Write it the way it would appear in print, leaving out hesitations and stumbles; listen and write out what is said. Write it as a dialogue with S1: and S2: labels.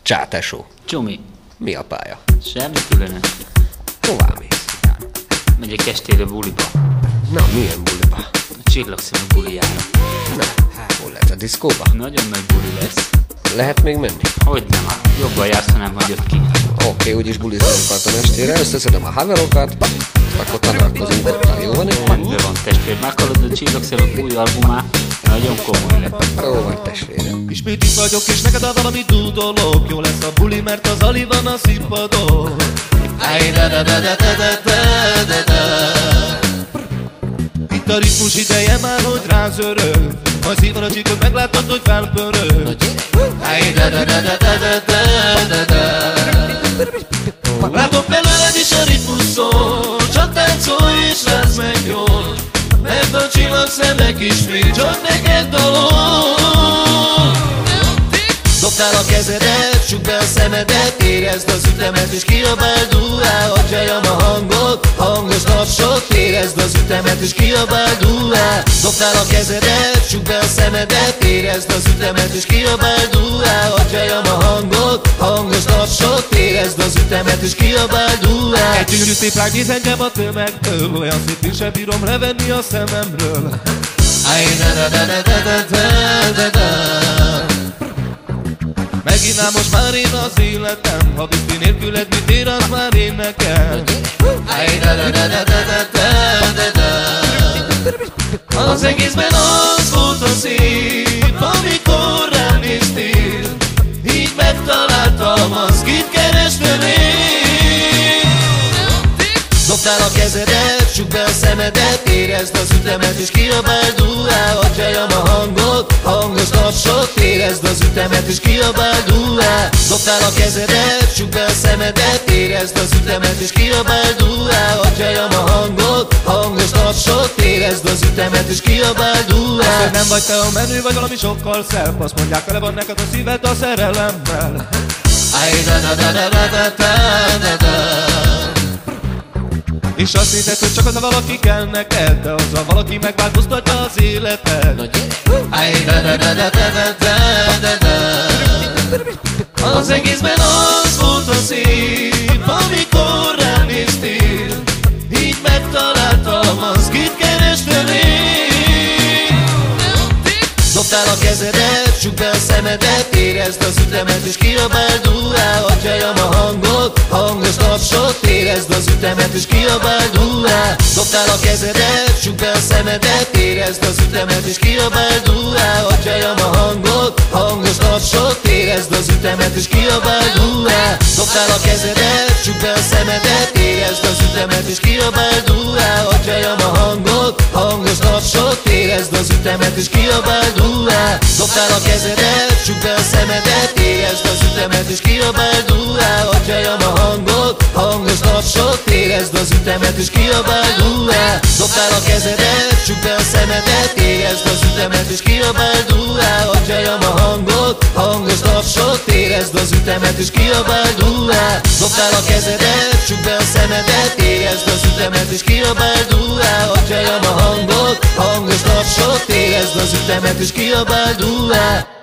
S1: Csá, tesó.
S2: Csumi,
S1: Mi a pálya?
S2: semmi különös.
S1: Hová mész?
S2: Megyek estére buliba.
S1: Na, milyen buliba?
S2: A csillagszemű bulijára.
S1: Na, hol lehet a diszkóba?
S2: Nagyon nagy buli lesz.
S1: Lehet még menni?
S2: Hogy nem, jobban jársz, ha nem hagyod ki.
S1: Oké, úgyis bulizni akartam estére, összeszedem a haverokat, akkor találkozunk ott, jó van így?
S2: Rendben van, testvér, meghallod a csillagszemű új albumát? Nagyon komoly lett.
S1: Jó van, testvérem.
S3: Ismét itt vagyok, és neked valami dúdolok. Jó lesz a buli, mert az Ali van a színpadon. Itt a ritmus ideje már, hogy rázörög. Majd szívan a csíkot, meglátod, hogy felpörög. Látom belőled is a ritmus szól. Csak táncolj és látsz meg jól. Mert a csillagszemnek ismét csak neked dalol. Dobtál a kezedet, csukd be a szemedet, érezd az ütemet és kiabáld duá. Adjam a hangot, hangos tapsot, érezd az ütemet és kiabáld duá. Dobtál a kezedet, csukd be a szemedet, érezd az ütemet és kiabáld duá. Adjam a hangot, hangos tapsot, érezd az ütemet és kiabáld duá. Egy gyűrű szép lány néz engem a tömegtől, olyan szép, sem bírom levenni a szememről. Megint most már én az életem, ha Biszti nélküled mit ér, az már én nekem. Az egészben az volt a szép, amikor rám néztél. Így megtaláltam azt, kit kerestem én. Dobtál a kezedet, csukd be a szemedet, érezd az ütemet és kiabáld duá. Adjam a hangot, hangos tapsot, érezd az ütemet és kiabáld duá. Dobtál a kezedet, csukd be a szemedet, érezd az ütemet és kiabáld duá. Adjam a hangot, hangos tapsot, érezd az ütemet és kiabáld duá. Azt, nem vagy te a menő, vagy valami sokkal szebb. Azt mondják, tele van neked a szíved a szerelemmel. És azt hiszed, hogy csak az a valaki kell neked, de az a valaki megváltoztatja az életed. Az egészben az volt a szép, amikor rám néztél. Így megtaláltam azt, kit kerestem én. Dobtál a kezedet, csukd be a szemedet, érezd az ütemet és kiabáld duá. Adjam a hangot, hangos tapsot, érezd az ütemet és kiabáld duá. Dobtál a kezedet, csukd be a szemedet, érezd az ütemet és kiabáld duá. Adjam a hangot, hangos tapsot, érezd az ütemet és kiabáld duá. Dobtál a kezedet, csukd be a szemedet, érezd az ütemet és kiabáld duá. Adjam a hangot, hangos tapsot, érezd az ütemet és kiabáld duá. Dobtál a kezedet, csukd be a szemedet, érezd az ütemet és kiabáld duá. Adjam a hangot, hangos tapsot, érezd az ütemet és kiabáld duá. Dobtál a kezedet, csukd be a szemedet, érezd az ütemet és kiabáld duá. Adjam a hangot, hangos tapsot, érezd az ütemet és kiabáld duá. Dobtál a kezedet, csukd be a szemedet, érezd az ütemet és kiabáld duá. Adjam a hangot, hangos tapsot, érezd az ütemet és kiabáld duá.